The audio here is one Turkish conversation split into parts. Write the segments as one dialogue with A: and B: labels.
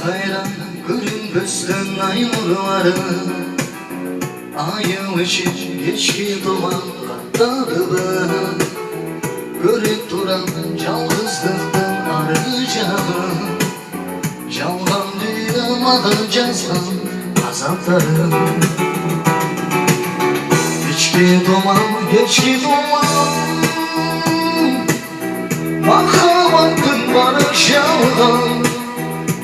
A: hayran görünmezden ay nurları, ayıl için geçki duman katladı. Görüp duran yalnızlıktan arayacağım, Çalgan dünyamada cezam azaplarım. Geçki duman, geçki duman, Mahkamatın barış yalgan.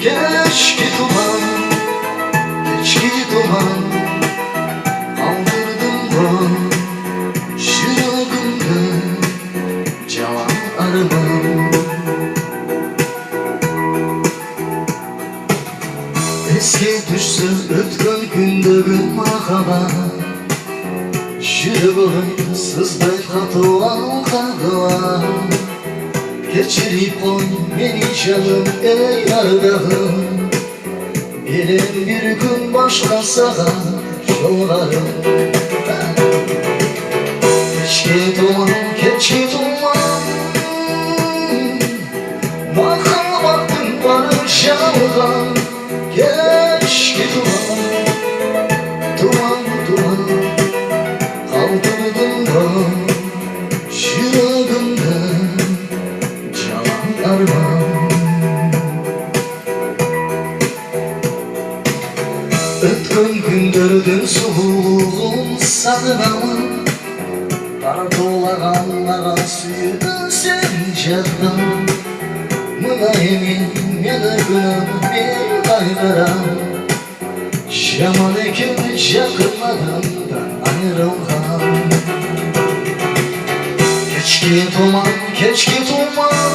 A: Geçki duman, geçki duman, kaldırdım bu şıragımda cavan armağan. Eski düşse ötken gündegim mahaba, şıragım sızday katılan kağıva. Geçirip koy beni canım ey yardağım, Bilen bir gün başkasına yollarım. Keşke duman, keşke duman, Mahkamatın barış yalgan. Keşke duman, duman, duman, kaldırdım ben şıragımda cavan armağan. Ötken günlerden soğuğum sağlamam, Kara dolağanlara suyu sen canım. Mülayimin yanargınım bir kayberam, Şaman ikimiz yakınmadan ayrılgan. Keşke duman, keşke duman,